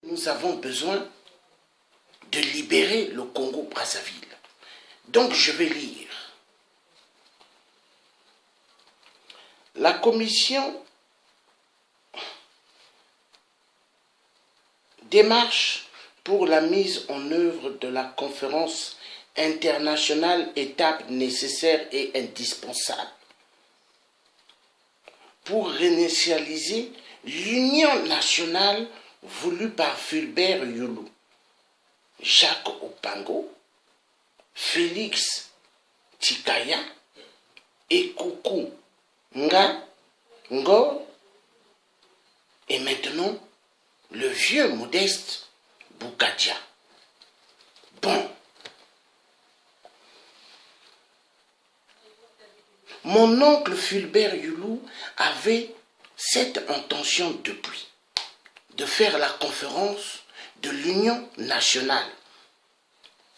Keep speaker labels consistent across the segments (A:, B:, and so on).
A: Nous avons besoin de libérer le Congo-Brazzaville. Donc je vais lire. La commission démarche pour la mise en œuvre de la conférence internationale, étape nécessaire et indispensable pour réinitialiser l'union nationale voulue par Fulbert Youlou, Jacques Opango, Félix Tikaya et Koukou Ngor, et maintenant le vieux Modeste Boukadia. Bon, mon oncle Fulbert Youlou avait cette intention depuis, de faire la conférence de l'Union nationale.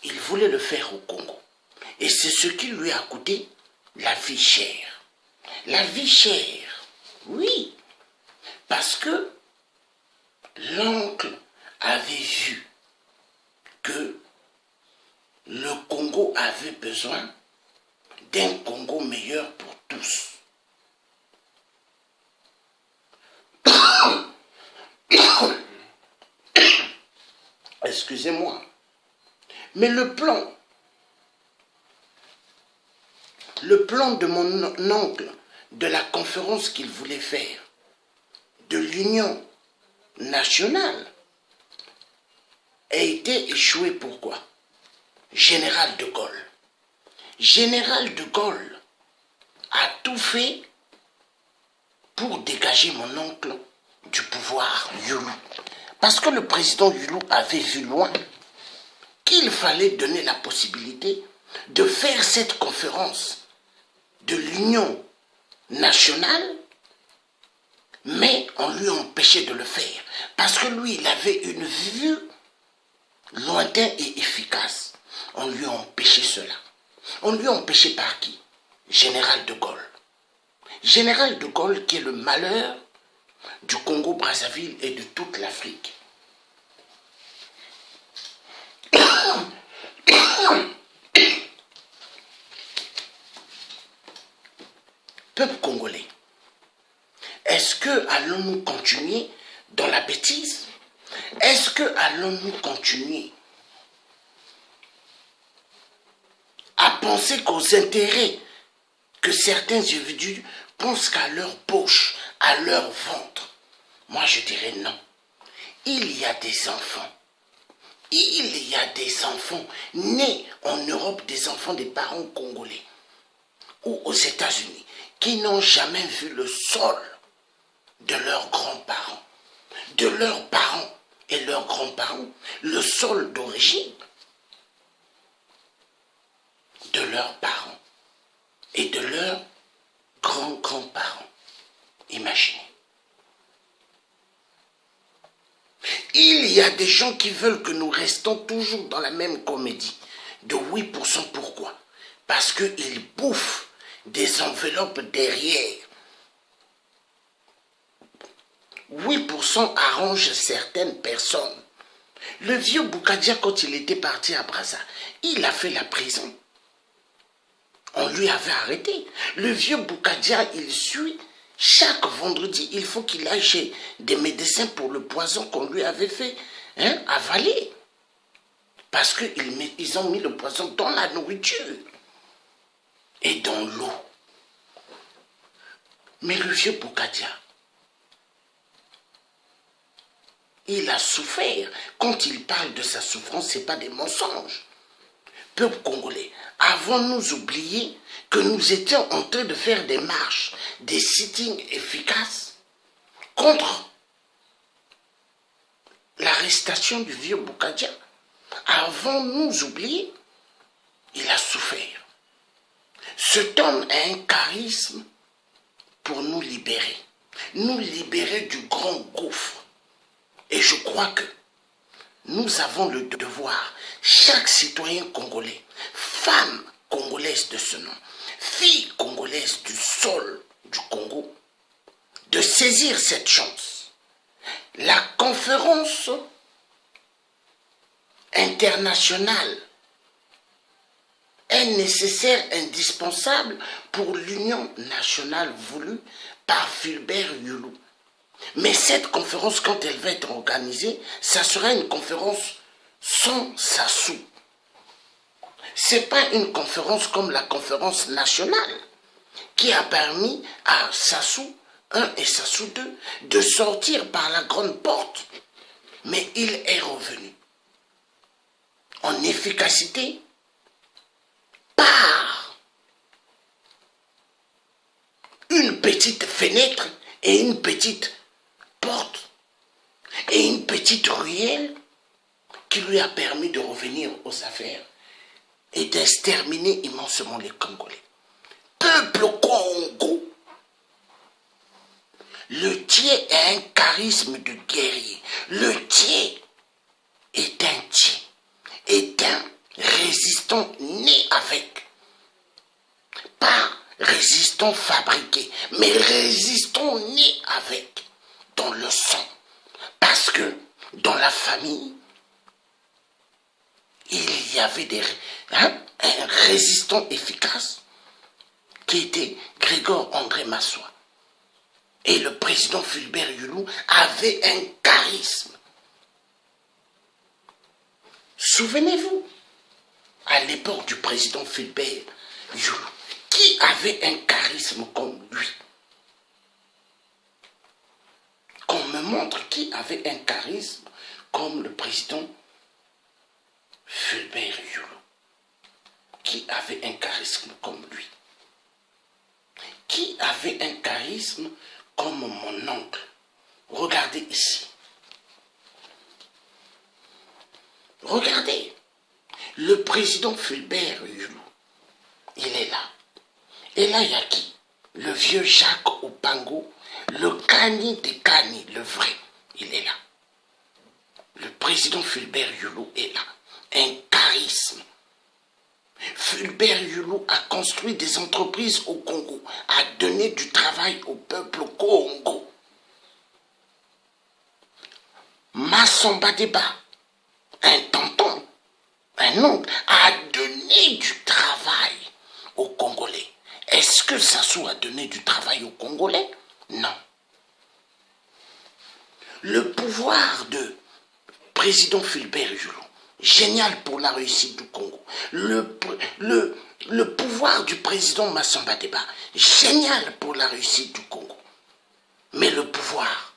A: Il voulait le faire au Congo. Et c'est ce qui lui a coûté la vie chère. La vie chère, oui, parce que l'oncle avait vu que le Congo avait besoin d'un Congo meilleur pour tous. Excusez-moi. Mais le plan de mon oncle, de la conférence qu'il voulait faire, de l'Union nationale, a été échoué. Pourquoi? Général de Gaulle. Général de Gaulle a tout fait pour dégager mon oncle du pouvoir, Youlou. Parce que le président Youlou avait vu loin qu'il fallait donner la possibilité de faire cette conférence de l'Union nationale, mais on lui empêchait de le faire. Parce que lui, il avait une vue lointaine et efficace. On lui a empêché cela. On lui a empêché par qui? Général de Gaulle. Général de Gaulle qui est le malheur du Congo-Brazzaville et de toute l'Afrique. Peuple congolais, est-ce que allons-nous continuer dans la bêtise? Est-ce que allons-nous continuer à penser qu'aux intérêts que certains individus pensent qu'à leur poche, à leur ventre? Moi je dirais non. Il y a des enfants. Il y a des enfants nés en Europe, des enfants des parents congolais ou aux États-Unis qui n'ont jamais vu le sol de leurs grands-parents, de leurs parents et leurs grands-parents, le sol d'origine de leurs parents et de leurs grands-grands-parents. Imaginez. Il y a des gens qui veulent que nous restons toujours dans la même comédie de 8%. Pourquoi? Parce qu'ils bouffent des enveloppes derrière. 8% arrange certaines personnes. Le vieux Boukadia, quand il était parti à Brazza, il a fait la prison. On lui avait arrêté. Le vieux Boukadia, il suit. Chaque vendredi, il faut qu'il aille chez des médecins pour le poison qu'on lui avait fait avaler. Parce qu'ils ont mis le poison dans la nourriture et dans l'eau. Mais le vieux Boukadia, il a souffert. Quand il parle de sa souffrance, ce n'est pas des mensonges. Peuple congolais, avons-nous oublié que nous étions en train de faire des marches, des sittings efficaces contre l'arrestation du vieux Boukadia? Avons-nous oublié? Il a souffert. Cet homme a un charisme pour nous libérer du grand gouffre. Et je crois que nous avons le devoir, chaque citoyen congolais, femme congolaise de ce nom, fille congolaise du sol du Congo, de saisir cette chance. La conférence internationale est nécessaire, indispensable pour l'union nationale voulue par Fulbert Yulu. Mais cette conférence, quand elle va être organisée, ça sera une conférence sans Sassou. Ce n'est pas une conférence comme la conférence nationale qui a permis à Sassou 1 et Sassou 2 de sortir par la grande porte. Mais il est revenu en efficacité par une petite fenêtre et une petite porte et une petite ruelle qui lui a permis de revenir aux affaires et d'exterminer immensément les Congolais. Peuple Congo, le Thié a un charisme de guerrier. Le Thié est un Thié, est un résistant né avec. Pas résistant fabriqué, mais résistant né avec, dans le sang. Parce que dans la famille, il y avait un résistant efficace qui était Grégor André Massoua. Et le président Fulbert Yulu avait un charisme. Souvenez-vous, à l'époque du président Fulbert Yulu, qui avait un charisme comme lui? Qu'on me montre qui avait un charisme comme le président Fulbert Yulu. Qui avait un charisme comme lui? Qui avait un charisme comme mon oncle? Regardez ici. Regardez. Le président Fulbert Yulu, il est là. Et là, il y a qui? Le vieux Jacques Opango, le Kani des Kani, le vrai, il est là. Le président Fulbert Yulu est là. Un charisme. Fulbert Yulu a construit des entreprises au Congo, a donné du travail au peuple Congo. Massamba Deba, un tonton, un oncle, a donné du travail aux Congolais. Est-ce que Sassou a donné du travail aux Congolais? Non. Le pouvoir de président Fulbert Yulu, génial pour la réussite du Congo. Le pouvoir du président Massamba Deba, génial pour la réussite du Congo. Mais le pouvoir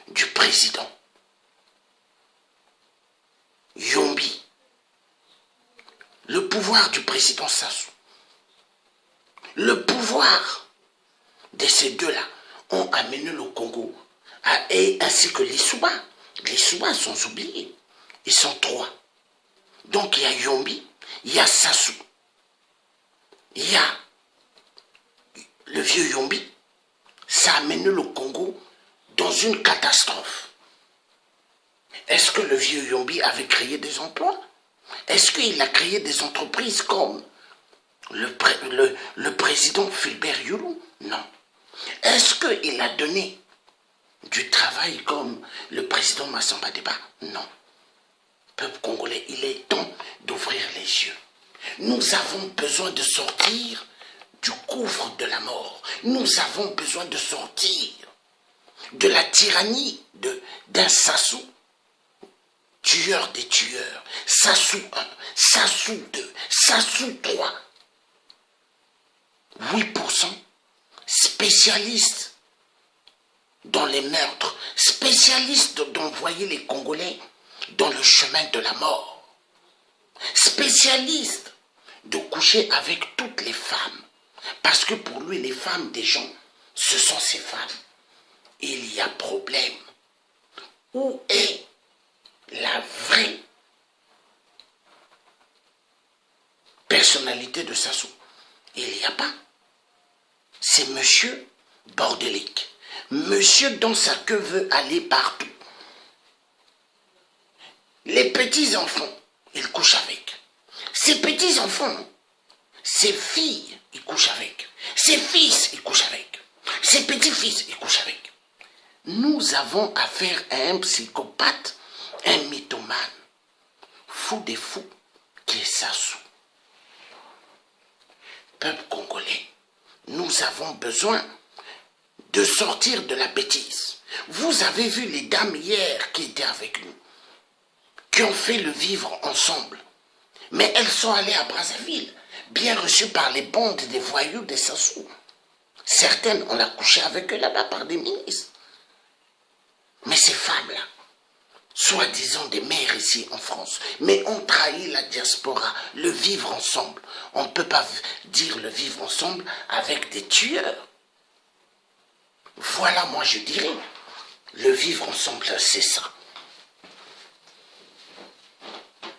A: du président Yombi, le pouvoir du président Sassou, le pouvoir de ces deux-là ont amené le Congo, ainsi que les Souba. Les Souba sont oubliés. Ils sont trois. Donc il y a Yombi, il y a Sassou, il y a le vieux Yombi. Ça a amené le Congo dans une catastrophe. Est-ce que le vieux Yombi avait créé des emplois? Est-ce qu'il a créé des entreprises comme le président Fulbert Yulu? Non. Est-ce qu'il a donné du travail comme le président Massamba Deba? Non. Peuple congolais, il est temps d'ouvrir les yeux. Nous avons besoin de sortir du gouffre de la mort. Nous avons besoin de sortir de la tyrannie d'un Sassou, tueur des tueurs. Sassou 1, Sassou 2, Sassou 3. 8% spécialistes dans les meurtres, spécialistes d'envoyer les Congolais dans le chemin de la mort, spécialistes de coucher avec toutes les femmes, parce que pour lui, les femmes des gens, ce sont ces femmes. Il y a problème. Où est la vraie personnalité de Sassou? Il n'y a pas. C'est monsieur bordélique. Monsieur dont sa queue veut aller partout. Les petits-enfants, il couche avec. Ses petits-enfants, ses filles, il couche avec. Ses fils, il couche avec. Ses petits-fils, il couche avec. Nous avons affaire à un psychopathe, un mythomane. fou des fous qui est Sassou. Peuple congolais, nous avons besoin de sortir de la bêtise. Vous avez vu les dames hier qui étaient avec nous, qui ont fait le vivre ensemble. Mais elles sont allées à Brazzaville, bien reçues par les bandes des voyous des Sassou. Certaines, on a couché avec eux là-bas par des ministres. Mais ces femmes-là, soi-disant des mères ici en France, mais ont trahi la diaspora, le vivre ensemble. On ne peut pas dire le vivre ensemble avec des tueurs. Voilà, moi je dirais, le vivre ensemble, c'est ça.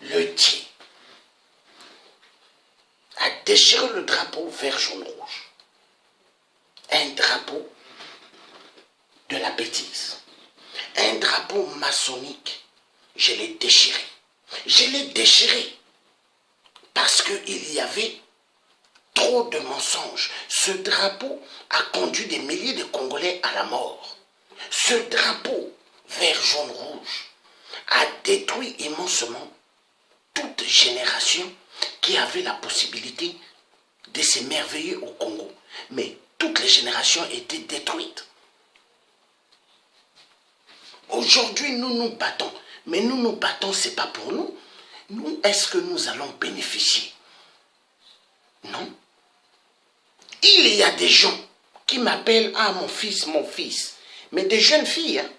A: Le Tchè a déchiré le drapeau vert, jaune, rouge. Un drapeau de la bêtise. Un drapeau maçonnique, je l'ai déchiré. Je l'ai déchiré parce qu'il y avait trop de mensonges. Ce drapeau a conduit des milliers de Congolais à la mort. Ce drapeau vert, jaune, rouge a détruit immensement toute génération qui avait la possibilité de s'émerveiller au Congo. Mais toutes les générations étaient détruites. Aujourd'hui, nous nous battons. Mais nous nous battons, ce n'est pas pour nous. Nous, est-ce que nous allons bénéficier? Non. Il y a des gens qui m'appellent « Ah, mon fils, mon fils ». Mais des jeunes filles, hein,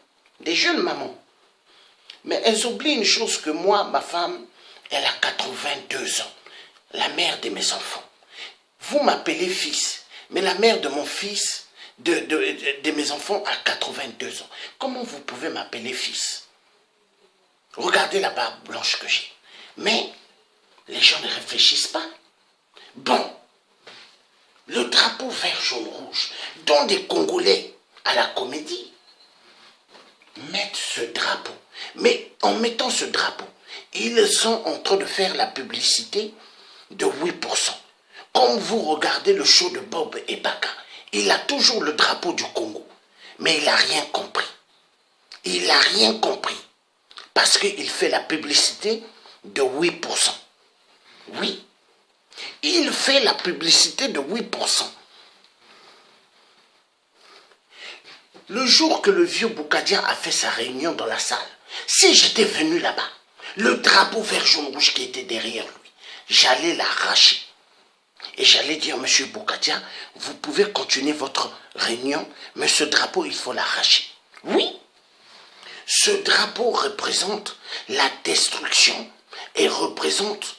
A: des jeunes mamans. Mais elles oublient une chose que moi, ma femme, elle a 82 ans. La mère de mes enfants. Vous m'appelez fils, mais la mère de mon fils, de mes enfants a 82 ans. Comment vous pouvez m'appeler fils? Regardez la barbe blanche que j'ai. Mais les gens ne réfléchissent pas. Bon, le drapeau vert, jaune, rouge, dont des Congolais à la comédie mettent ce drapeau. Mais en mettant ce drapeau, ils sont en train de faire la publicité de 8%. Comme vous regardez le show de Bob et Baka, il a toujours le drapeau du Congo. Mais il n'a rien compris. Il n'a rien compris. Parce qu'il fait la publicité de 8%. Oui. Il fait la publicité de 8%. Le jour que le vieux Boukadia a fait sa réunion dans la salle, si j'étais venu là-bas, le drapeau vert, jaune, rouge qui était derrière lui, j'allais l'arracher. Et j'allais dire, monsieur Boukadia, vous pouvez continuer votre réunion, mais ce drapeau, il faut l'arracher. Oui. Ce drapeau représente la destruction et représente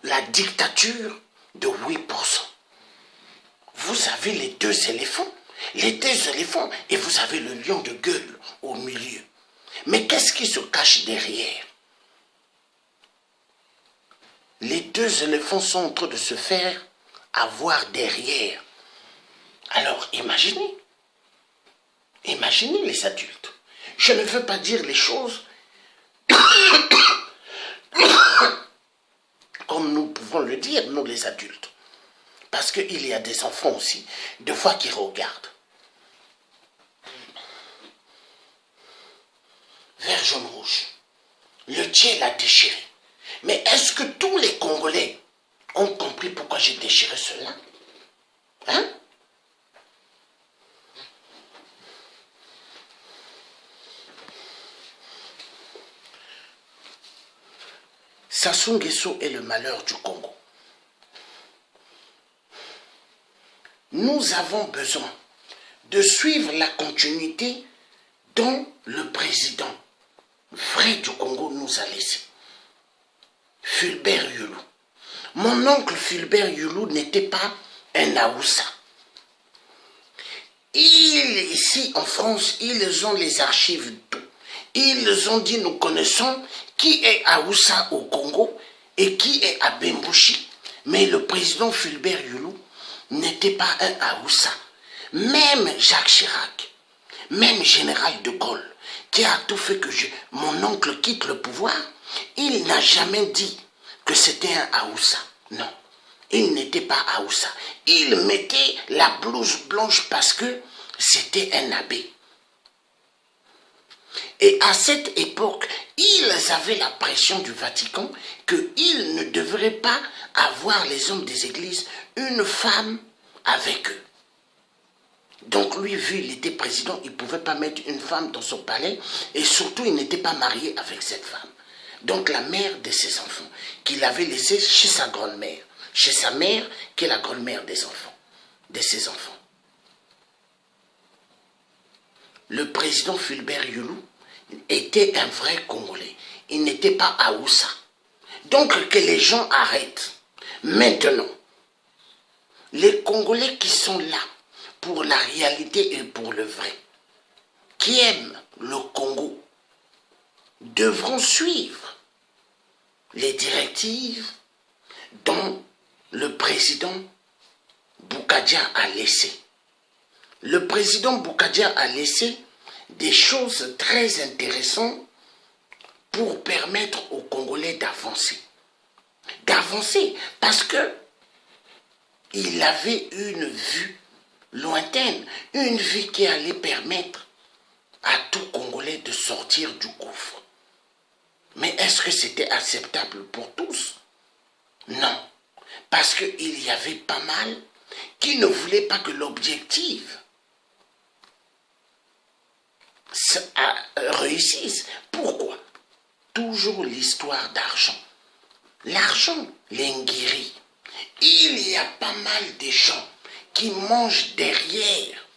A: la dictature de 8%. Vous avez les deux éléphants, et vous avez le lion de gueule au milieu. Mais qu'est-ce qui se cache derrière? Les deux éléphants sont en train de se faire avoir derrière. Alors imaginez les adultes. Je ne veux pas dire les choses comme nous pouvons le dire, nous les adultes. Parce qu'il y a des enfants aussi, des fois qui regardent. Vert, jaune, rouge. Le Tchè l'a déchiré. Mais est-ce que tous les Congolais ont compris pourquoi j'ai déchiré cela? Hein? Sassou Nguesso est le malheur du Congo. Nous avons besoin de suivre la continuité dont le président vrai du Congo nous a laissé. Fulbert Yulu. Mon oncle Fulbert Yulu n'était pas un Aoussa. Ici en France, ils ont les archives tout. Ils ont dit, nous connaissons qui est Aoussa au Congo et qui est à Bembouchi. Mais le président Fulbert Yulu n'était pas un Aoussa. Même Jacques Chirac, même Général de Gaulle, qui a tout fait que mon oncle quitte le pouvoir, il n'a jamais dit que c'était un Aoussa. Non, il n'était pas Aoussa. Il mettait la blouse blanche parce que c'était un abbé. Et à cette époque, ils avaient la pression du Vatican qu'ils ne devraient pas avoir, les hommes des églises, une femme avec eux. Donc lui, vu qu'il était président, il ne pouvait pas mettre une femme dans son palais et surtout, il n'était pas marié avec cette femme. Donc la mère de ses enfants, qu'il avait laissée chez sa grand-mère, chez sa mère, qui est la grand-mère des enfants, de ses enfants. Le président Fulbert Yulou était un vrai Congolais. Il n'était pas Aoussa. Donc que les gens arrêtent. Maintenant, les Congolais qui sont là pour la réalité et pour le vrai, qui aiment le Congo, devront suivre les directives dont le président Boukadia a laissé. Le président Boukadia a laissé des choses très intéressantes pour permettre aux Congolais d'avancer. D'avancer parce que il avait une vue lointaine, une vue qui allait permettre à tout Congolais de sortir du gouffre. Mais est-ce que c'était acceptable pour tous? Non, parce qu'il y avait pas mal qui ne voulaient pas que l'objectif réussisse. Pourquoi? Toujours l'histoire d'argent. L'argent, l'ingiri. Il y a pas mal de gens qui mangent derrière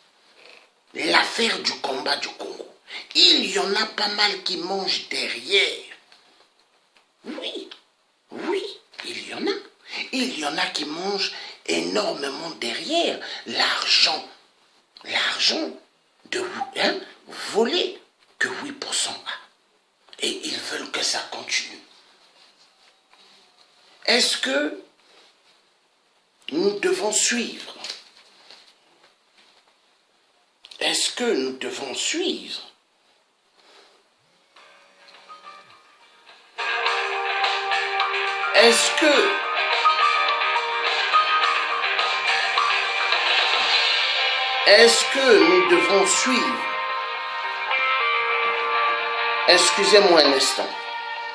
A: l'affaire du combat du Congo. Il y en a pas mal qui mangent derrière. Oui, oui, il y en a. Il y en a qui mangent énormément derrière l'argent. L'argent de voler que 8% a. Et ils veulent que ça continue. Est-ce que nous devons suivre? Est-ce que nous devons suivre? Est-ce que nous devons suivre? Excusez-moi un instant.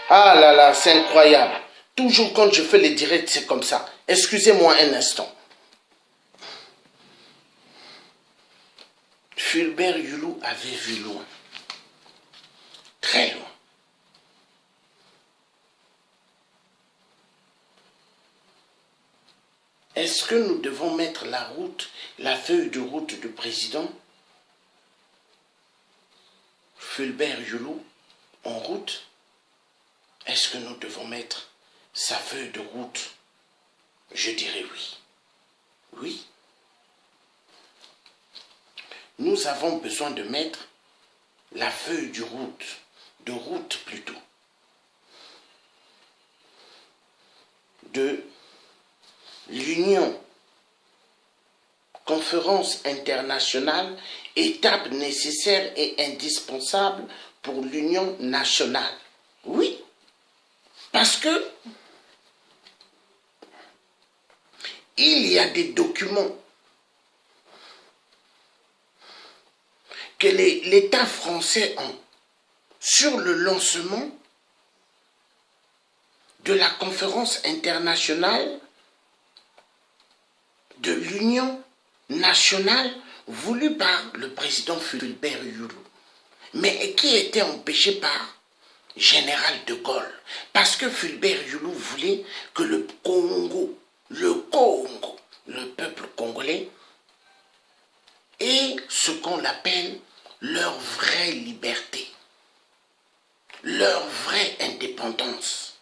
A: Ah là là, c'est incroyable. Toujours quand je fais les directs, c'est comme ça. Excusez-moi un instant. Fulbert Yulou avait vu loin. Très loin. Est-ce que nous devons mettre la route, la feuille de route du président Fulbert Yulou en route? Est-ce que nous devons mettre sa feuille de route? Je dirais oui. Oui. Nous avons besoin de mettre la feuille de route plutôt, de l'Union, conférence internationale, étape nécessaire et indispensable pour l'Union nationale. Oui, parce que il y a des documents que l'État français a sur le lancement de la conférence internationale de l'Union nationale voulue par le président Fulbert Yulou, mais qui était empêché par Général de Gaulle, parce que Fulbert Yulou voulait que le peuple congolais, ait ce qu'on appelle leur vraie liberté, leur vraie indépendance.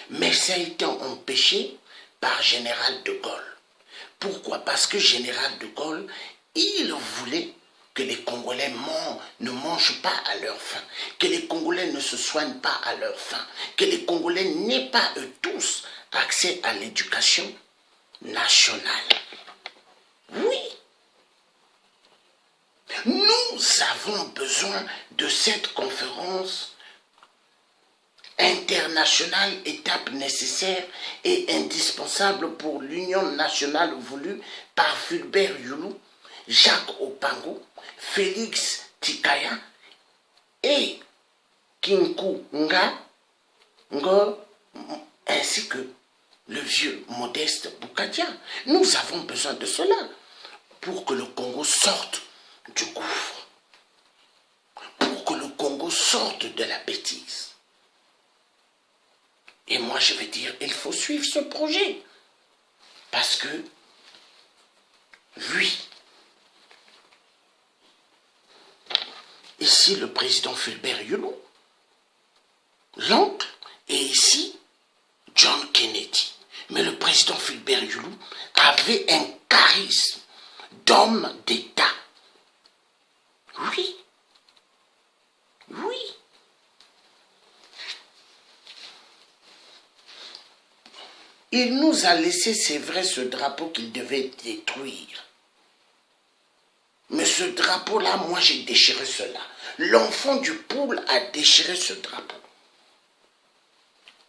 A: Mais ça a été empêché par Général de Gaulle. Pourquoi? Parce que Général de Gaulle, il voulait que les Congolais ne mangent pas à leur faim, que les Congolais ne se soignent pas à leur faim, que les Congolais n'aient pas eux tous accès à l'éducation nationale. Oui, nous avons besoin de cette conférence internationale, étape nécessaire et indispensable pour l'union nationale voulue par Fulbert Yulou, Jacques Opango, Félix Tikaya et Kinku Ngo, ainsi que le vieux Modeste Boukadia. Nous avons besoin de cela pour que le Congo sorte du gouffre, pour que le Congo sorte de la bêtise. Et moi, je vais dire, il faut suivre ce projet. Parce que, lui, ici, le président Fulbert Yulou, l'oncle, et ici, John Kennedy. Mais le président Fulbert Yulou avait un charisme d'homme d'État. Oui. Oui. Il nous a laissé, c'est vrai, ce drapeau qu'il devait détruire. Mais ce drapeau-là, moi j'ai déchiré cela. L'enfant du poule a déchiré ce drapeau.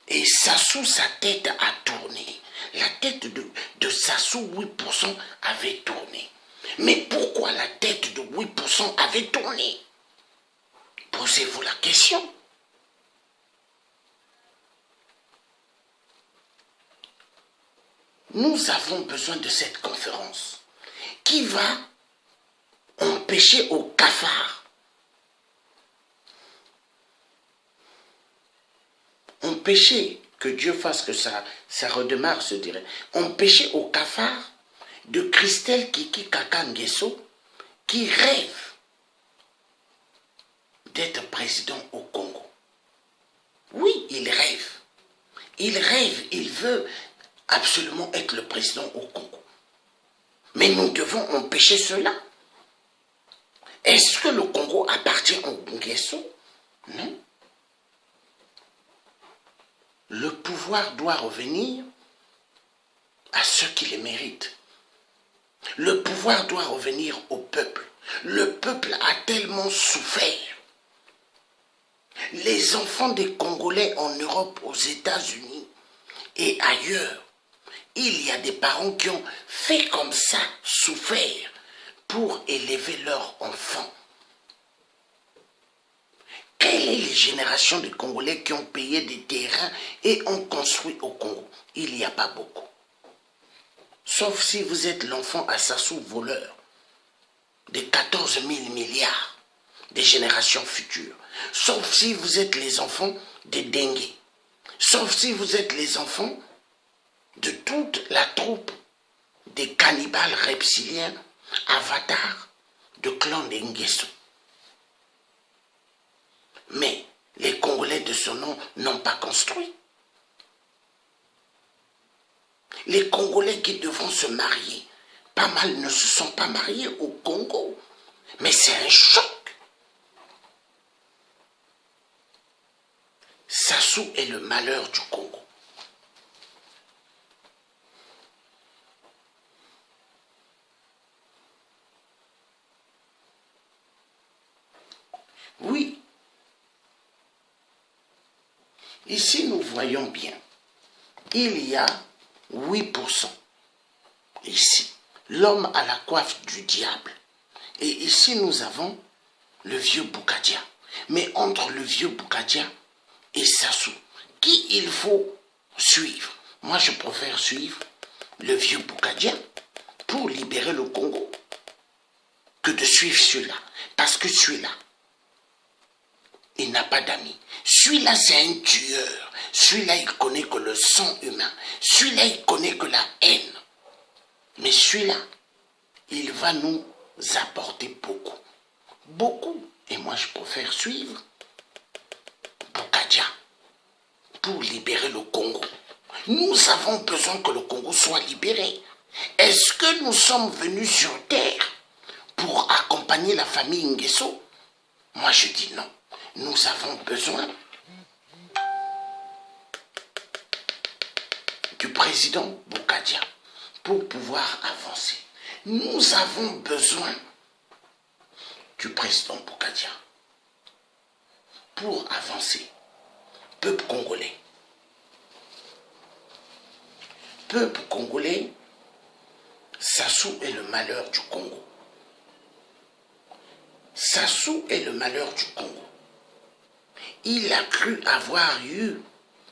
A: Et Sassou, sa tête a tourné. La tête de Sassou, 8%, avait tourné. Mais pourquoi la tête de 8% avait tourné? Posez-vous la question. Nous avons besoin de cette conférence qui va empêcher au cafard, empêcher que Dieu fasse que ça redémarre, je dirais, empêcher au cafard de Christelle Kiki Kaka Nguesso qui rêve d'être président au Congo. Oui, il rêve. Il rêve, il veut absolument être le président au Congo. Mais nous devons empêcher cela. Est-ce que le Congo appartient au Nguesso? Non. Le pouvoir doit revenir à ceux qui le méritent. Le pouvoir doit revenir au peuple. Le peuple a tellement souffert. Les enfants des Congolais en Europe, aux États-Unis et ailleurs, il y a des parents qui ont fait comme ça, souffert, pour élever leurs enfants. Quelle est les générations de Congolais qui ont payé des terrains et ont construit au Congo? Il n'y a pas beaucoup. Sauf si vous êtes l'enfant à Sassou voleur de 14 000 milliards des générations futures. Sauf si vous êtes les enfants des Dengue. Sauf si vous êtes les enfants de toute la troupe des cannibales reptiliens, avatars de clan de Nguesso. Mais les Congolais de ce nom n'ont pas construit. Les Congolais qui devront se marier, pas mal ne se sont pas mariés au Congo. Mais c'est un choc. Sassou est le malheur du Congo. Oui. Ici, nous voyons bien. Il y a 8%. Ici, l'homme à la coiffe du diable. Et ici, nous avons le vieux Boukadia. Mais entre le vieux Boukadia et Sassou, qui il faut suivre? Moi, je préfère suivre le vieux Boukadia pour libérer le Congo que de suivre celui-là. Parce que celui-là, il n'a pas d'amis. Celui-là, c'est un tueur. Celui-là, il connaît que le sang humain. Celui-là, il connaît que la haine. Mais celui-là, il va nous apporter beaucoup. Beaucoup. Et moi, je préfère suivre Boukadia pour libérer le Congo. Nous avons besoin que le Congo soit libéré. Est-ce que nous sommes venus sur terre pour accompagner la famille Nguesso? Moi, je dis non. Nous avons besoin du président Boukadia pour pouvoir avancer. Nous avons besoin du président Boukadia pour avancer. Peuple congolais. Peuple congolais, Sassou est le malheur du Congo. Sassou est le malheur du Congo. Il a cru avoir eu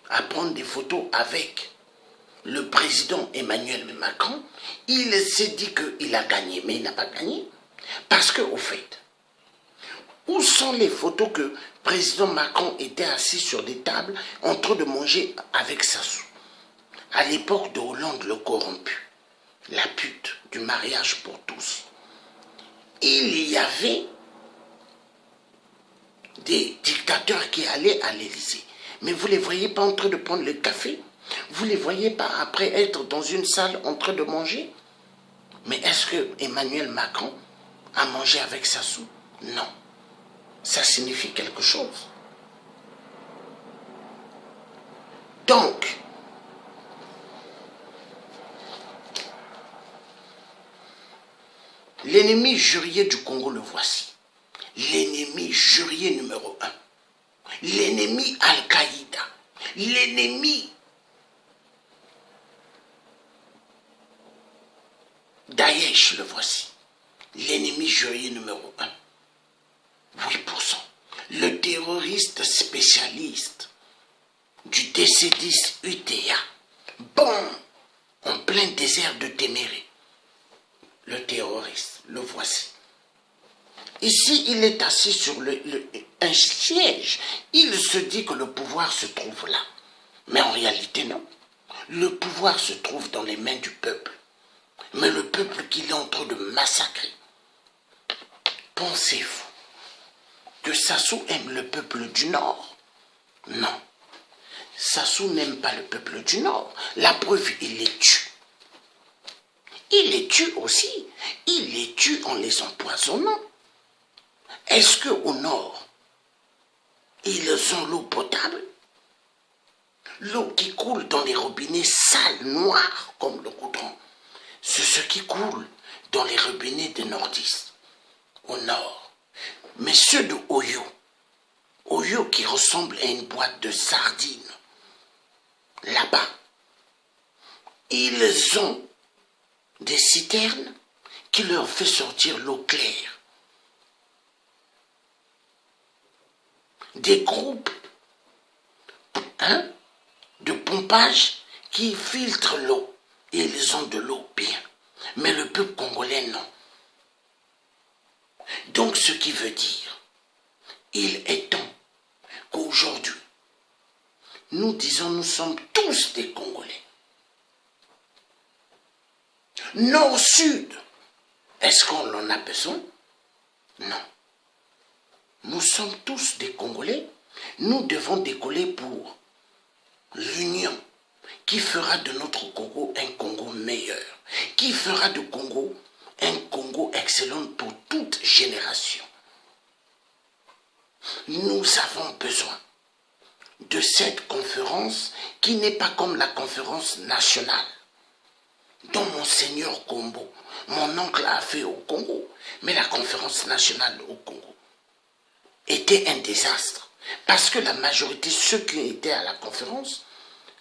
A: à prendre des photos avec le président Emmanuel Macron. Il s'est dit qu'il a gagné, mais il n'a pas gagné. Parce que, au fait, où sont les photos que le président Macron était assis sur des tables en train de manger avec Sassou? À l'époque de Hollande le corrompu, la pute du mariage pour tous, il y avait des dictateurs qui allaient à l'Élysée. Mais vous ne les voyez pas en train de prendre le café? Vous ne les voyez pas après être dans une salle en train de manger? Mais est-ce que Emmanuel Macron a mangé avec Sassou? Non. Ça signifie quelque chose. Donc, l'ennemi jurier du Congo, le voici. L'ennemi jurier numéro 1. L'ennemi Al-Qaïda. L'ennemi Daesh, le voici. L'ennemi jurier numéro 1. 8%. Le terroriste spécialiste du DC-10 UTA. Bon, en plein désert de Téméré. Le terroriste, le voici. Ici, il est assis sur un siège. Il se dit que le pouvoir se trouve là. Mais en réalité, non. Le pouvoir se trouve dans les mains du peuple. Mais le peuple qu'il est en train de massacrer. Pensez-vous que Sassou aime le peuple du Nord? Non. Sassou n'aime pas le peuple du Nord. La preuve, il les tue. Il les tue aussi. Il les tue en les empoisonnant. Est-ce qu'au Nord, ils ont l'eau potable? L'eau qui coule dans les robinets sales, noirs comme le goudron, c'est ce qui coule dans les robinets des nordistes, au Nord. Mais ceux de Oyo, Oyo qui ressemble à une boîte de sardines, là-bas, ils ont des citernes qui leur font sortir l'eau claire. Des groupes de pompage qui filtrent l'eau. Et ils ont de l'eau bien. Mais le peuple congolais, non. Donc, ce qui veut dire, il est temps qu'aujourd'hui, nous disons nous sommes tous des Congolais. Nord-Sud, est-ce qu'on en a besoin? Non. Nous sommes tous des Congolais. Nous devons décoller pour l'union qui fera de notre Congo un Congo meilleur, qui fera de Congo un Congo excellent pour toute génération. Nous avons besoin de cette conférence qui n'est pas comme la conférence nationale dont Monseigneur Kombo, mon oncle, a fait au Congo, mais la conférence nationale au Congo était un désastre. Parce que la majorité, ceux qui étaient à la conférence,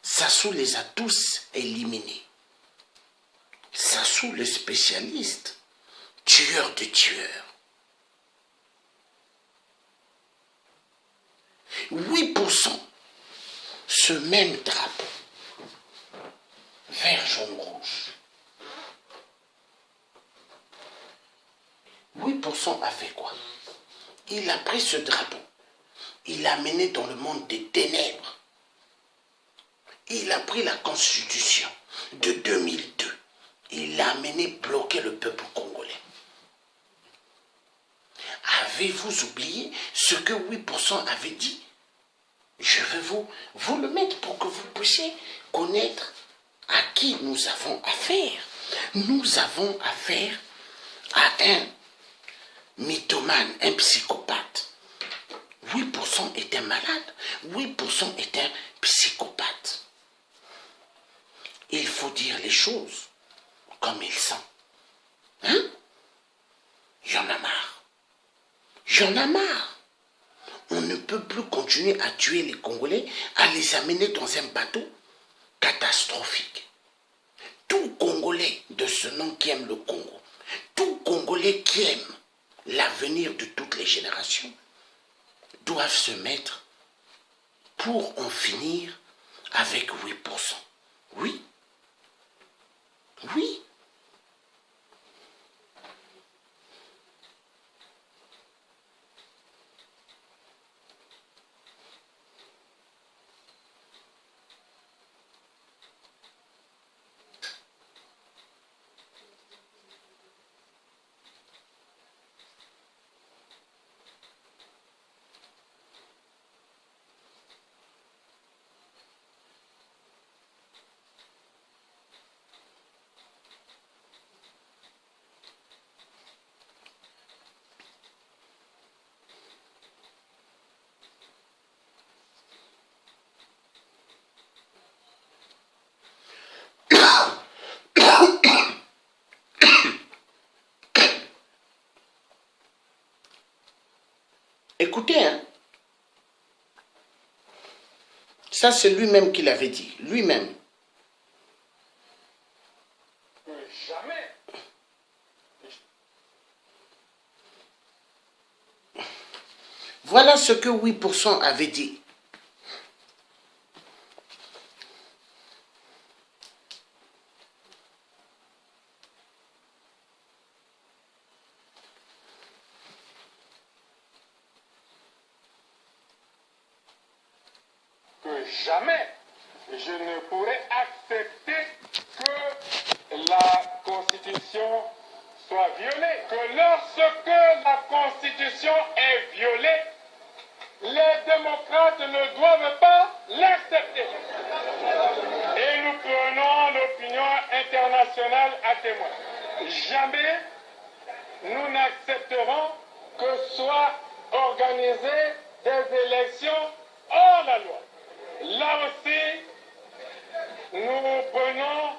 A: Sassou les a tous éliminés. Sassou, le spécialiste, tueur de tueurs. 8%, ce même drapeau, vert, jaune, rouge. 8% a fait quoi? Il a pris ce drapeau, il l'a mené dans le monde des ténèbres. Il a pris la constitution de 2002, il l'a amené bloquer le peuple congolais. Avez-vous oublié ce que 8% avait dit? Je vais vous le mettre pour que vous puissiez connaître à qui nous avons affaire. Nous avons affaire à un mythomane, un psychopathe. 8% est un malade, 8% est un psychopathe. Il faut dire les choses comme ils sont. Hein? J'en ai marre. J'en ai marre. On ne peut plus continuer à tuer les Congolais, à les amener dans un bateau catastrophique. Tout Congolais de ce nom qui aime le Congo, tout Congolais qui aime l'avenir de toutes les générations, doivent se mettre pour en finir avec 8%. Oui. Oui. Écoutez, hein, ça c'est lui-même qui l'avait dit, lui-même.
B: Jamais.
A: Voilà ce que 8% avait dit.
B: Que jamais je ne pourrais accepter que la Constitution soit violée. Que lorsque la Constitution est violée, les démocrates ne doivent pas l'accepter. Et nous prenons l'opinion internationale à témoin. Jamais nous n'accepterons que soient organisées des élections hors la loi. Là aussi, nous prenons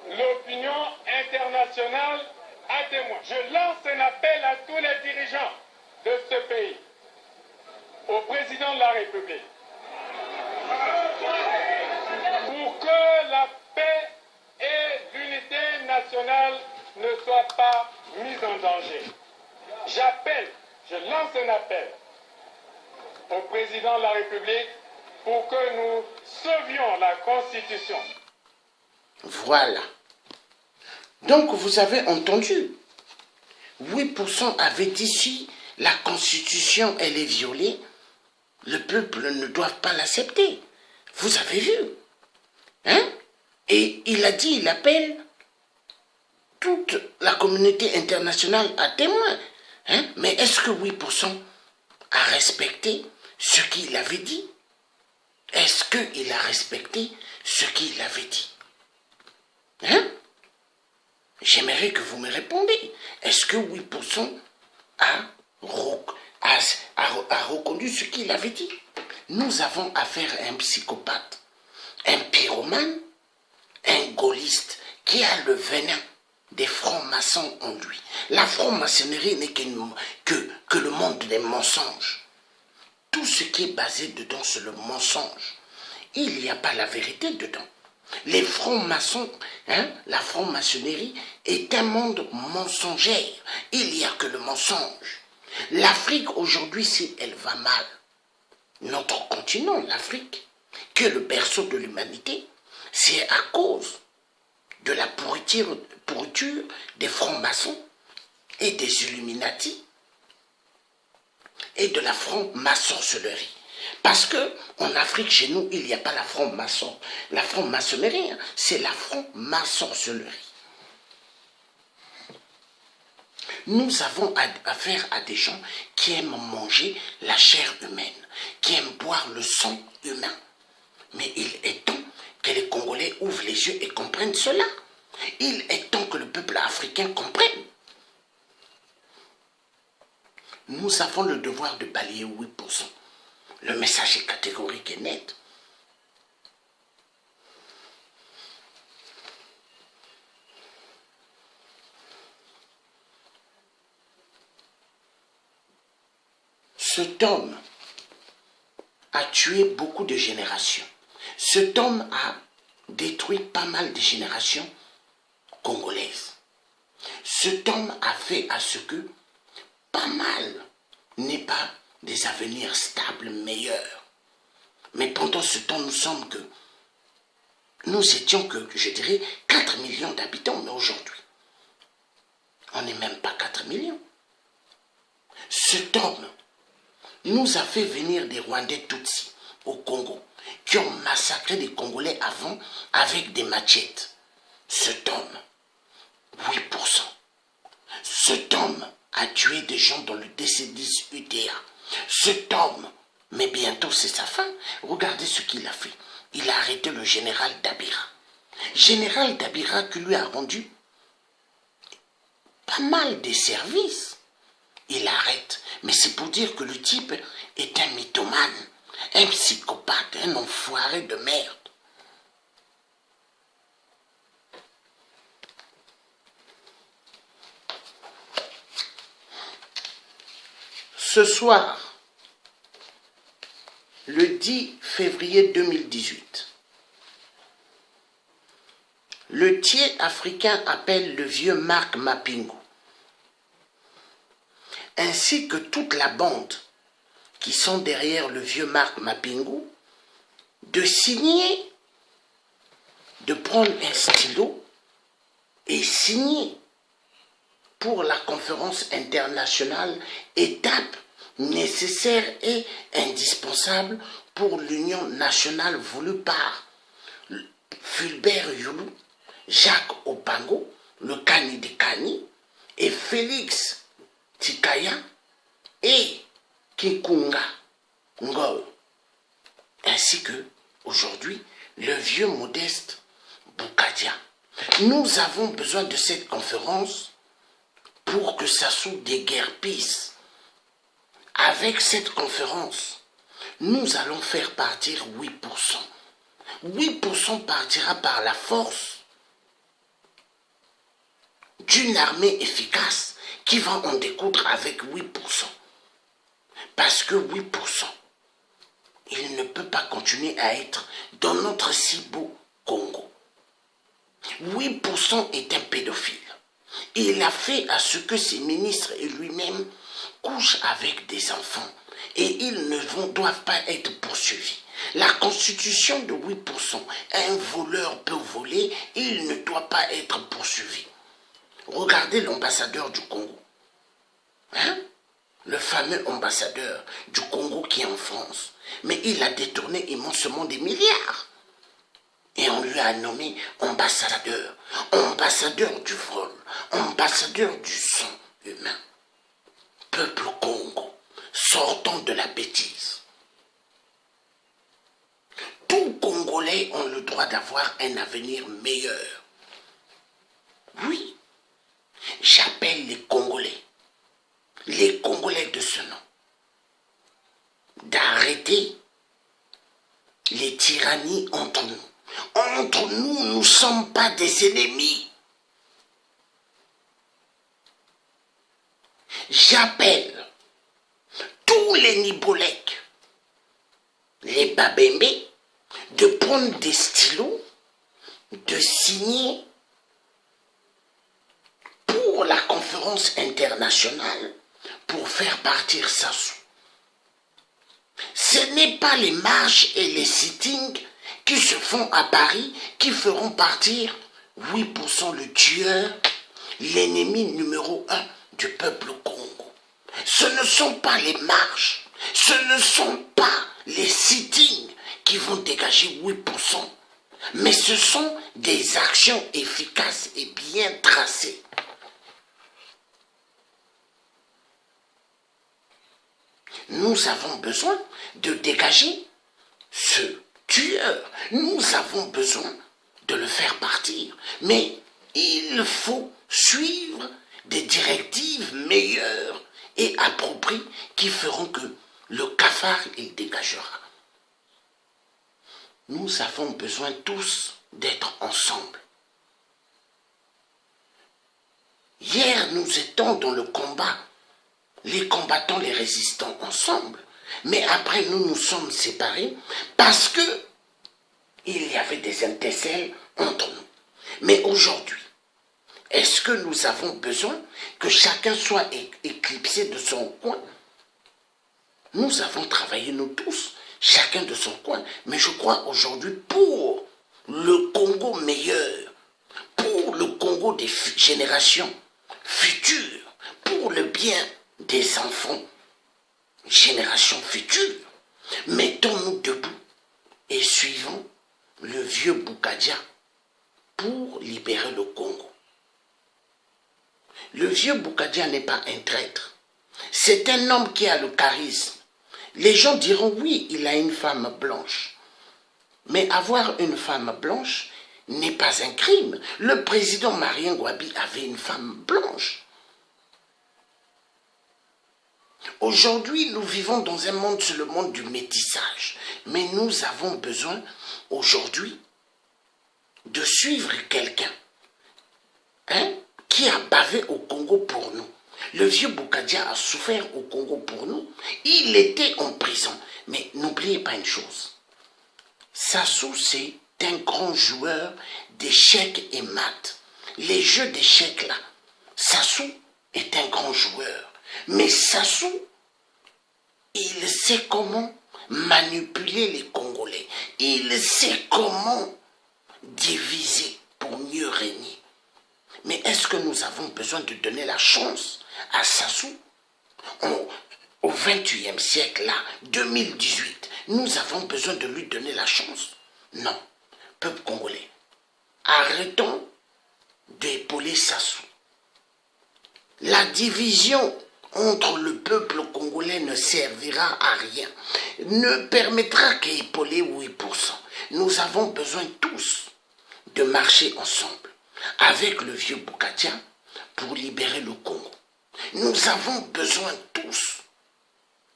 B: l'opinion internationale à témoin. Je lance un appel à tous les dirigeants de ce pays, au président de la République, pour que la paix et l'unité nationale ne soient pas mises en danger. J'appelle, je lance un appel au président de la République pour que nous sauvions la Constitution.
A: Voilà. Donc vous avez entendu, 8% avait dit si la Constitution elle est violée, le peuple ne doit pas l'accepter. Vous avez vu. Hein? Et il a dit, il appelle toute la communauté internationale à témoin. Hein? Mais est-ce que 8% a respecté ce qu'il avait dit? Est-ce qu'il a respecté ce qu'il avait dit? Hein? J'aimerais que vous me répondiez. Est-ce que 8% a reconnu ce qu'il avait dit? Nous avons affaire à un psychopathe, un pyromane, un gaulliste qui a le venin des francs-maçons en lui. La franc-maçonnerie n'est que le monde des mensonges. Tout ce qui est basé dedans, c'est le mensonge. Il n'y a pas la vérité dedans. Les francs-maçons, hein, la franc-maçonnerie est un monde mensonger. Il n'y a que le mensonge. L'Afrique aujourd'hui, si elle va mal, notre continent, l'Afrique, qui est le berceau de l'humanité, c'est à cause de la pourriture des francs-maçons et des Illuminati et de la franc-maçonnerie. Parce que en Afrique, chez nous, il n'y a pas la franc-maçonnerie, hein, c'est la franc-maçonnerie. Nous avons affaire à des gens qui aiment manger la chair humaine, qui aiment boire le sang humain. Mais il est temps que les Congolais ouvrent les yeux et comprennent cela. Il est temps que le peuple africain comprenne. Nous avons le devoir de balayer 8%. Le message est catégorique et net. Cet homme a tué beaucoup de générations. Cet homme a détruit pas mal de générations congolaises. Cet homme a fait à ce que pas mal, n'est pas des avenirs stables meilleurs. Mais pendant ce temps, nous étions que, je dirais, 4 millions d'habitants, mais aujourd'hui, on n'est même pas 4 millions. Cet homme nous a fait venir des Rwandais Tutsis au Congo, qui ont massacré des Congolais avant avec des machettes. Cet homme, 8%. Cet homme a tué des gens dans le DC-10 UDA. Cet homme, mais bientôt c'est sa fin. Regardez ce qu'il a fait. Il a arrêté le général Dabira. Général Dabira qui lui a rendu pas mal de services. Il arrête. Mais c'est pour dire que le type est un mythomane, un psychopathe, un enfoiré de merde. Ce soir, le 10 février 2018, le tiers africain appelle le vieux Marc Mapingu, ainsi que toute la bande qui sont derrière le vieux Marc Mapingu, de signer, de prendre un stylo et signer pour la conférence internationale, étape nécessaire et indispensable pour l'union nationale voulue par Fulbert Youlou, Jacques Opango, le Kani de Kani, et Félix Tikaya et Kikunga Ngol, ainsi que, aujourd'hui, le vieux Modeste Boukadia. Nous avons besoin de cette conférence pour que ça se déguerpisse. Avec cette conférence, nous allons faire partir 8%. 8% partira par la force d'une armée efficace qui va en découdre avec 8%. Parce que 8%, il ne peut pas continuer à être dans notre si beau Congo. 8% est un pédophile. Il a fait à ce que ses ministres et lui-même couchent avec des enfants et ils ne doivent pas être poursuivis. La constitution de 8%, un voleur peut voler et il ne doit pas être poursuivi. Regardez l'ambassadeur du Congo. Hein? Le fameux ambassadeur du Congo qui est en France. Mais il a détourné immensément des milliards. Et on lui a nommé ambassadeur. Ambassadeur du vol. Ambassadeur du sang humain. Peuple Congo, sortons de la bêtise. Tous Congolais ont le droit d'avoir un avenir meilleur. Oui, j'appelle les Congolais de ce nom, d'arrêter les tyrannies entre nous. Entre nous, nous ne sommes pas des ennemis. J'appelle tous les Nibolèques, les Babembe, de prendre des stylos, de signer pour la conférence internationale pour faire partir Sassou. Ce n'est pas les marches et les sittings qui se font à Paris qui feront partir 8% le tueur, l'ennemi numéro 1 du peuple Congo. Ce ne sont pas les marches, ce ne sont pas les sittings qui vont dégager 8%, mais ce sont des actions efficaces et bien tracées. Nous avons besoin de dégager ce tueur. Nous avons besoin de le faire partir. Mais il faut suivre des directives meilleures et appropriées qui feront que le cafard, il dégagera. Nous avons besoin tous d'être ensemble. Hier, nous étions dans le combat, les combattants, les résistants ensemble. Mais après, nous nous sommes séparés parce que il y avait des intercelles entre nous. Mais aujourd'hui, Est-ce que nous avons besoin que chacun soit éclipsé de son coin? Nous avons travaillé, nous tous, chacun de son coin. Mais je crois aujourd'hui, pour le Congo meilleur, pour le Congo des générations futures, pour le bien des enfants, générations futures, mettons-nous debout et suivons le vieux Boukadia pour libérer le Congo. Le vieux Boukadia n'est pas un traître. C'est un homme qui a le charisme. Les gens diront oui, il a une femme blanche. Mais avoir une femme blanche n'est pas un crime. Le président Marien Ngouabi avait une femme blanche. Aujourd'hui, nous vivons dans un monde, c'est le monde du métissage. Mais nous avons besoin, aujourd'hui, de suivre quelqu'un qui a bavé au Congo pour nous. Le vieux Boukadia a souffert au Congo pour nous. Il était en prison. Mais n'oubliez pas une chose. Sassou, c'est un grand joueur d'échecs et maths. Les jeux d'échecs là, Sassou est un grand joueur. Mais Sassou, il sait comment manipuler les Congolais. Il sait comment diviser pour mieux régner. Mais est-ce que nous avons besoin de donner la chance à Sassou? Au XXIe siècle, là, 2018, nous avons besoin de lui donner la chance? Non. Peuple congolais, arrêtons d'épauler Sassou. La division entre le peuple congolais ne servira à rien, ne permettra qu'à épauler 8%. Nous avons besoin tous de marcher ensemble avec le vieux Boukadia pour libérer le Congo. Nous avons besoin tous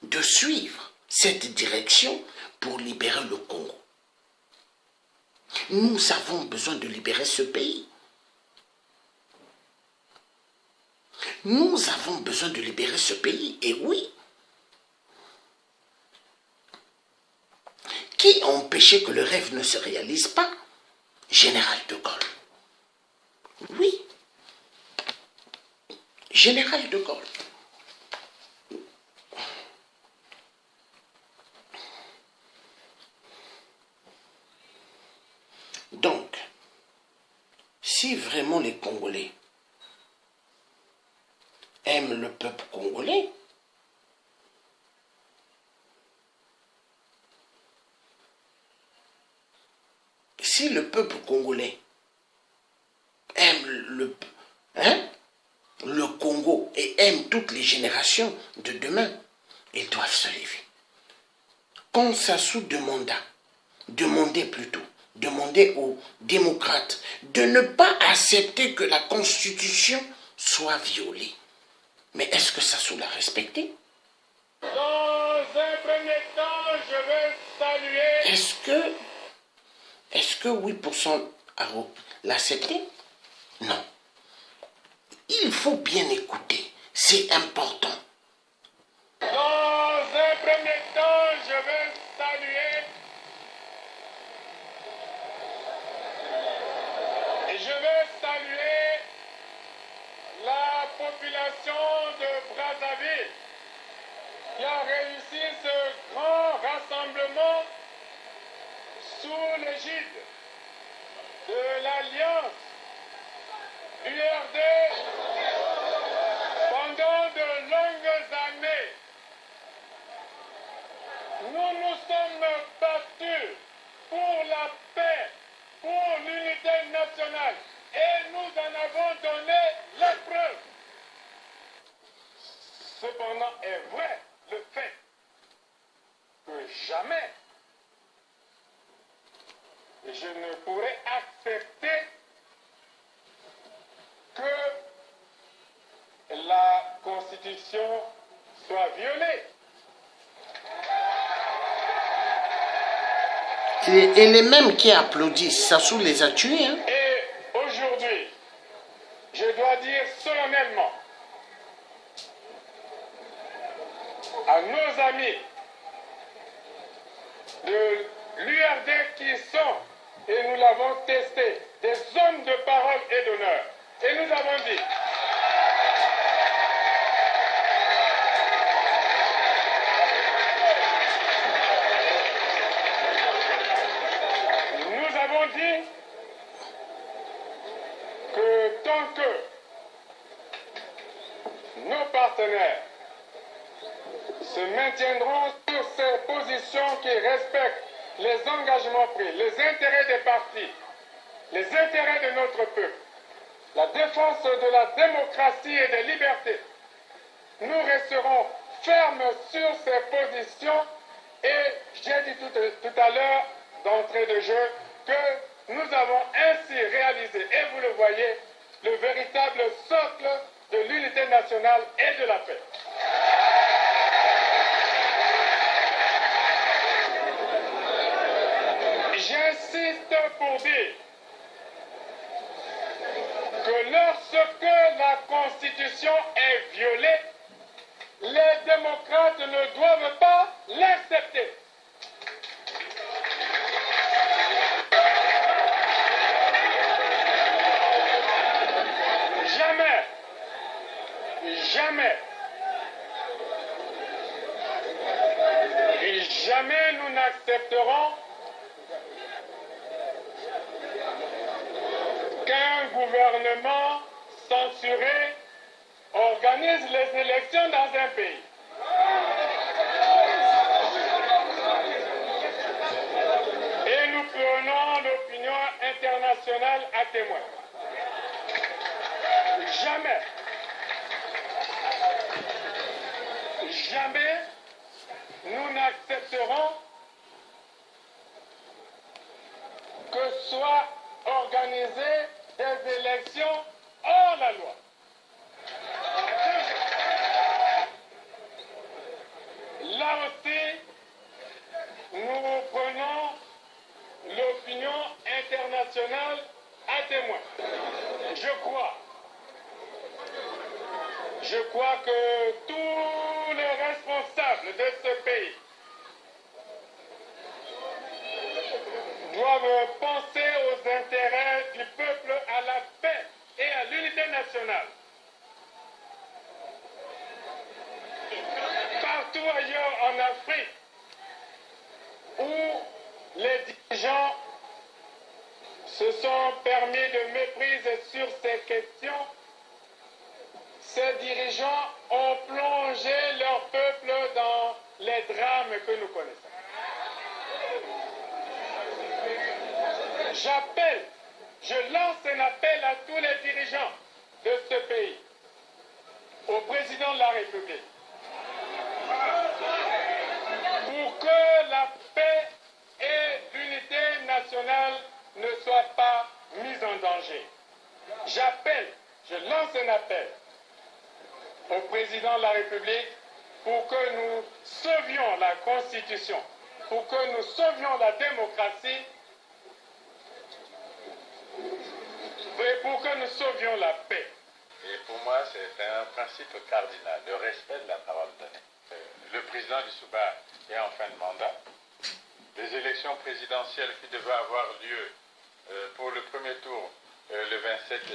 A: de suivre cette direction pour libérer le Congo. Nous avons besoin de libérer ce pays. Nous avons besoin de libérer ce pays. Et oui, qui a empêché que le rêve ne se réalise pas? Général de Gaulle. Oui. Général de Gaulle. Donc, si vraiment les Congolais aiment le peuple congolais, si le peuple congolais aime le Congo et aime toutes les générations de demain, ils doivent se lever. Quand Sassou demandait aux démocrates de ne pas accepter que la Constitution soit violée. Mais est-ce que Sassou l'a respecté?
B: Dans un premier temps, je veux saluer...
A: Est-ce que 8% l'a accepté? Non. Il faut bien écouter. C'est important.
B: Dans un premier temps, je veux saluer la population de Brazzaville qui a réussi ce grand rassemblement sous l'égide de l'Alliance URD pendant de longues années. Nous nous sommes battus pour la paix, pour l'unité nationale et nous en avons donné la preuve. Cependant est vrai le fait que jamais je ne pourrais accepter que la Constitution soit violée.
A: Et les mêmes qui applaudissent, Sassou les a tués. Hein?
B: Et aujourd'hui, je dois dire solennellement à nos amis de l'URD qui sont, et nous l'avons testé, des hommes de parole et d'honneur. Et nous avons dit, que tant que nos partenaires se maintiendront sur ces positions qui respectent les engagements pris, les intérêts des partis, les intérêts de notre peuple, la défense de la démocratie et des libertés, nous resterons fermes sur ces positions et j'ai dit tout à l'heure d'entrée de jeu que nous avons ainsi réalisé, et vous le voyez, le véritable socle de l'unité nationale et de la paix. J'insiste pour dire que lorsque la Constitution est violée, les démocrates ne doivent pas l'accepter. Jamais, jamais, et jamais nous n'accepterons qu'un gouvernement censuré organise les élections dans un pays. Et nous prenons l'opinion internationale à témoin. Jamais, jamais nous n'accepterons que soient organisées des élections hors la loi. Là aussi, nous prenons l'opinion internationale à témoin. Je crois que tous les responsables de ce pays doivent penser aux intérêts du peuple, à la paix et à l'unité nationale. Partout ailleurs en Afrique où les dirigeants se sont permis de méprise sur ces questions, ces dirigeants ont plongé leur peuple dans les drames que nous connaissons. Je lance un appel à tous les dirigeants de ce pays, au président de la République, pour que la paix et l'unité nationale ne soient pas mises en danger. Je lance un appel au président de la République pour que nous sauvions la Constitution, pour que nous sauvions la démocratie et pour que nous sauvions la paix.
C: Et pour moi, c'est un principe cardinal, le respect de la parole donnée. Le président du Souba est en fin de mandat. Les élections présidentielles qui devaient avoir lieu pour le premier tour le 27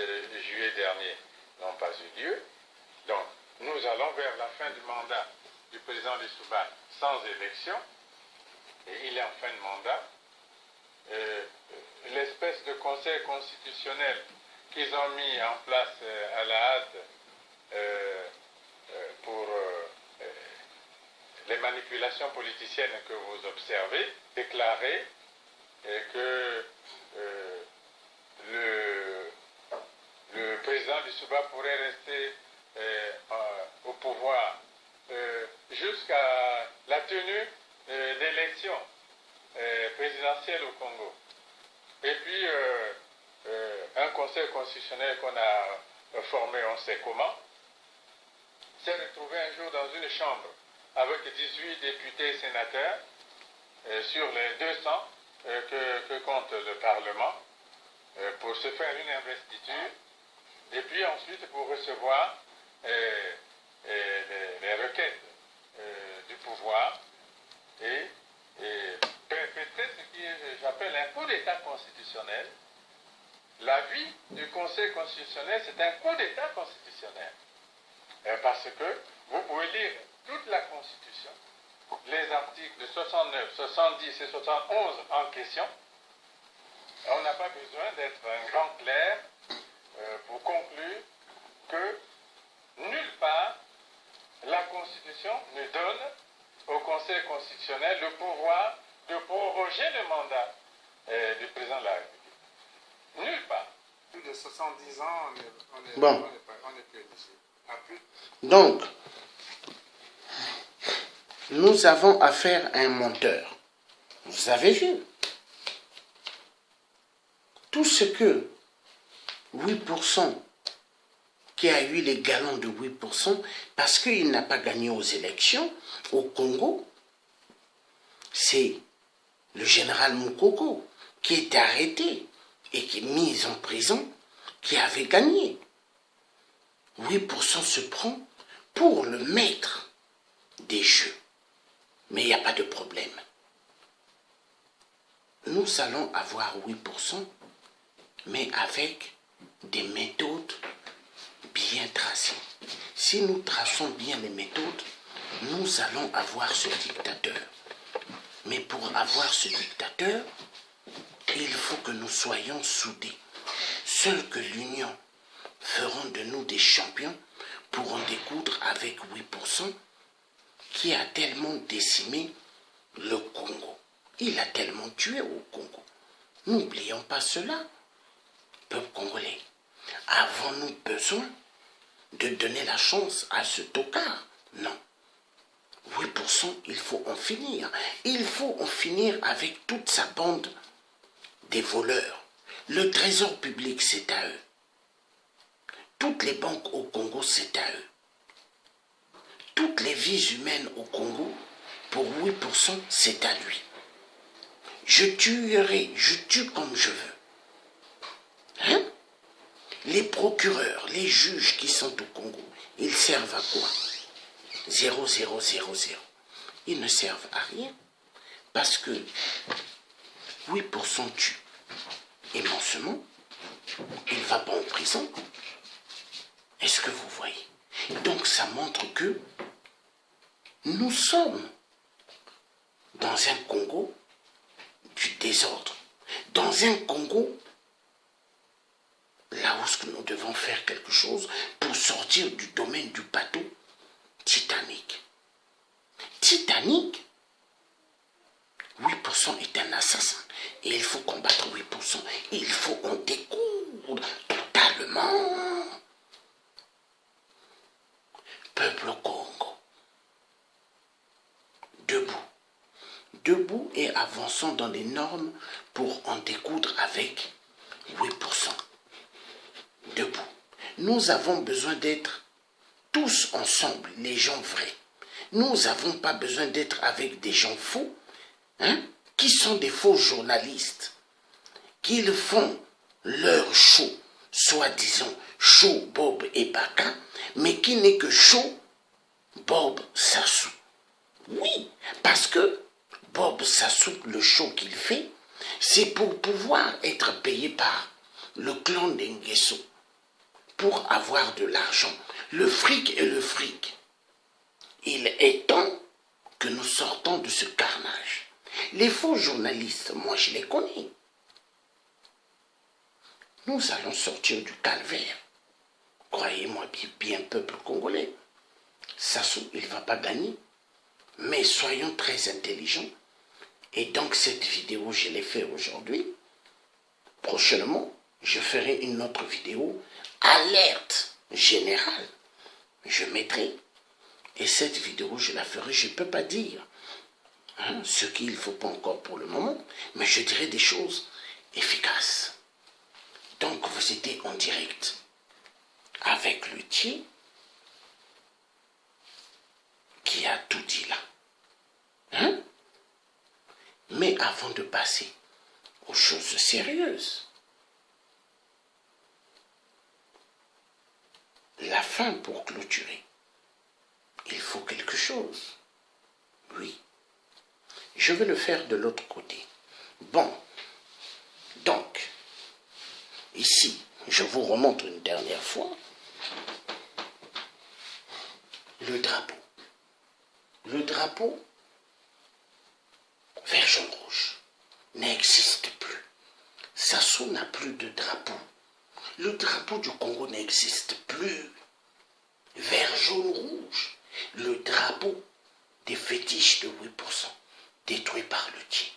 C: juillet dernier n'ont pas eu lieu. Donc, nous allons vers la fin du mandat du président du Souba sans élection. Et il est en fin de mandat. L'espèce de conseil constitutionnel qu'ils ont mis en place à la hâte pour les manipulations politiciennes que vous observez, déclarer que le président du Souba pourrait rester au pouvoir jusqu'à la tenue d'élections présidentielles au Congo. Et puis, un conseil constitutionnel qu'on a formé, on sait comment, s'est retrouvé un jour dans une chambre avec 18 députés et sénateurs sur les 200 que compte le Parlement pour se faire une investiture et puis ensuite pour recevoir les requêtes du pouvoir et perpétrer ce que j'appelle un coup d'État constitutionnel l'avis du Conseil constitutionnel, c'est un coup d'État constitutionnel. Parce que vous pouvez lire toute la Constitution, les articles de 69, 70 et 71 en question. On n'a pas besoin d'être un grand clerc pour conclure que nulle part la Constitution ne donne au Conseil constitutionnel le pouvoir de proroger le mandat du président de la République. Nulle part.
D: Plus de 70 ans, on est plus éligible.
A: Donc, nous avons affaire à un menteur. Vous avez vu. Tout ce que 8% qui a eu les galons de 8% parce qu'il n'a pas gagné aux élections au Congo, c'est le général Moukoko qui était arrêté et qui est mis en prison, qui avait gagné. 8% se prend pour le maître des jeux. Mais il n'y a pas de problème. Nous allons avoir 8%, mais avec des méthodes bien tracées. Si nous traçons bien les méthodes, nous allons avoir ce dictateur. Mais pour avoir ce dictateur, il faut que nous soyons soudés. Seul que l'union feront de nous des champions pour en découdre avec 8% qui a tellement décimé le Congo. Il a tellement tué au Congo. N'oublions pas cela, peuple congolais. Avons-nous besoin de donner la chance à ce tocard? Non. 8%, il faut en finir. Il faut en finir avec toute sa bande des voleurs. Le trésor public, c'est à eux. Toutes les banques au Congo, c'est à eux. Toutes les vies humaines au Congo, pour 8%, c'est à lui. Je tuerai, je tue comme je veux. Hein? Les procureurs, les juges qui sont au Congo, ils servent à quoi? 0, 0, 0, 0. Ils ne servent à rien. Parce que 8% tue. Et mensuellement, il ne va pas en prison. Est-ce que vous voyez? Donc ça montre que nous sommes dans un Congo du désordre. Dans un Congo, là où nous devons faire quelque chose pour sortir du domaine du bateau Titanic. Titanic, 8% est un assassin. Et il faut combattre 8%. Il faut en découdre totalement. Peuple Congo, debout. Debout et avançons dans les normes pour en découdre avec 8%. Debout. Nous avons besoin d'être tous ensemble, les gens vrais. Nous n'avons pas besoin d'être avec des gens faux, hein, qui sont des faux journalistes, qu'ils font leur show, soi-disant show Bob et Baka, mais qui n'est que show Bob Sassou. Oui, parce que Bob Sassou, le show qu'il fait, c'est pour pouvoir être payé par le clan d'Nguesso, pour avoir de l'argent. Le fric est le fric. Il est temps que nous sortons de ce carnage. Les faux journalistes, moi je les connais. Nous allons sortir du calvaire. Croyez-moi bien, peuple congolais. Sassou, il ne va pas gagner. Mais soyons très intelligents. Et donc cette vidéo, je l'ai fait aujourd'hui. Prochainement, je ferai une autre vidéo. Alerte générale. Je mettrai. Et cette vidéo, je la ferai, je ne peux pas dire ce qu'il ne faut pas encore pour le moment, mais je dirai des choses efficaces. Donc, vous étiez en direct avec Luthier qui a tout dit là. Mais avant de passer aux choses sérieuses, la fin pour clôturer, il faut quelque chose. Oui. Je vais le faire de l'autre côté. Bon. Donc, ici, je vous remontre une dernière fois, le drapeau. Le drapeau vert, jaune, rouge n'existe plus. Sassou n'a plus de drapeau. Le drapeau du Congo n'existe plus. Vert, jaune, rouge. Le drapeau des fétiches de 8%, détruit par le Thier.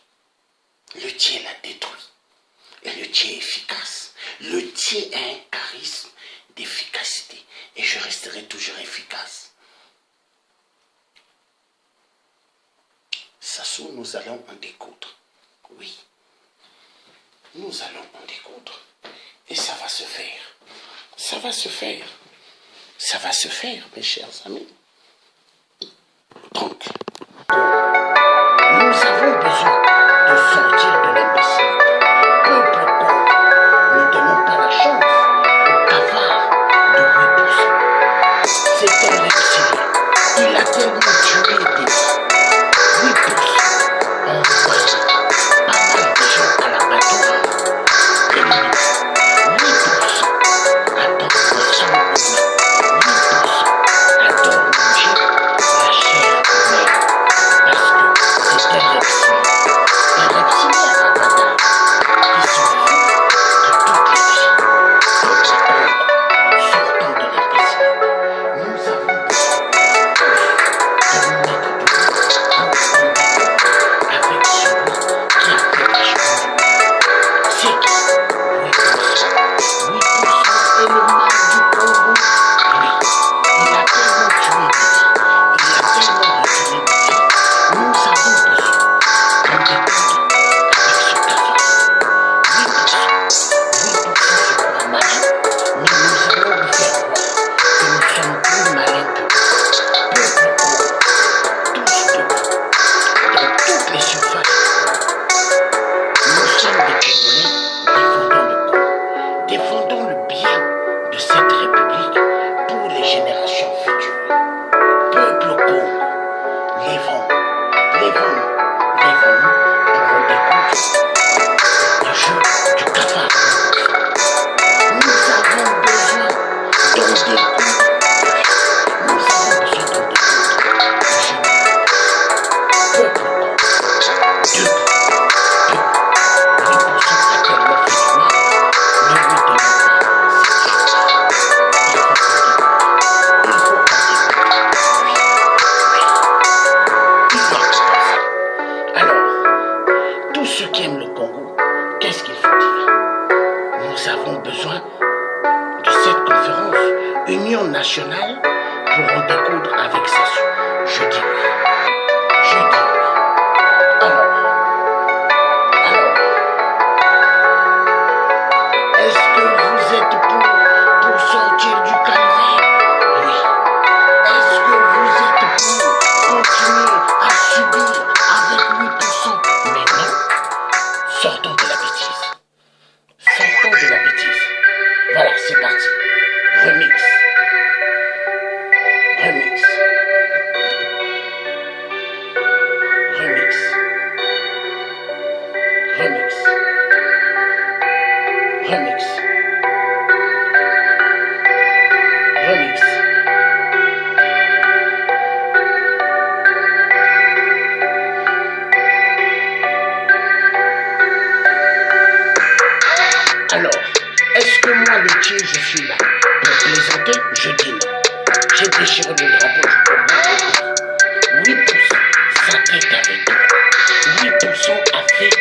A: Le Thier l'a détruit. Et le Thier est efficace. Le Thier a un charisme d'efficacité. Et je resterai toujours efficace. Sassou, nous allons en découdre. Oui. Nous allons en découdre. Et ça va se faire. Ça va se faire. Ça va se faire, mes chers amis. Donc, nous avons besoin de sortir de l'imbécilité. Peuple con, ne donnons pas la chance au cavard de 8%. C'est un exilé. Il a tellement tué des 8%. On voyait pas mal de gens à l'abattoir. Et 8% attendent le sang humain. 8% attendent manger la chair humaine. Parce que c'est un reptilien. Un reptilien avatar qui se fout de toutes les vies. Peuple Congo, sortons de l'imbécile. Nous avons besoin tous de nous mettre debout pour combattre avec celui qui a fait les choses. C'est qui? 8%. 8% est le mal du Congo. Oui, il a tellement tué des vies. Il a tellement reculé des vies. Nous avons besoin d'en découdre avec ce cafard. 8% se croit malin, mais nous allons lui faire croire que nous sommes plus malins que lui. Peuple Congo, tous debout, dans toutes les surfaces du Congo. Nous sommes des Congolais, défendons le Congo. Défendons le bien de cette République pour les générations futures. Peuple Congo, lèvons-nous pour en découdre du jeu du cafard. Nous avons besoin d'en découdre. Nous avons besoin d'en découdre du jeu. Peuple Congo, debout, 8% a tellement fait du mal, ne lui donnons pas cette chance. Il faut en découdre. Oui. Il doit commencer. Alors, tous ceux qui aiment le Congo, qu'est-ce qu'il faut dire? Nous avons besoin de cette conférence Union nationale pour en découdre avec Sassou. Je dis oui. Je dis oui. Alors, est-ce que vous êtes pour sortir du calvaire? Oui. Est-ce que vous êtes pour continuer à subir avec 8%? Mais non. Sortons de la bêtise. Sortons de la bêtise. Voilà, c'est parti. Remix. Remix. Remix. Remix. Remix. Remix. Alors, est-ce que moi, le Thier, je suis là pour plaisanter? Je dis non. J'ai déchiré le drapeau du Congo. 8% s'attaque avec nous. 8% a fait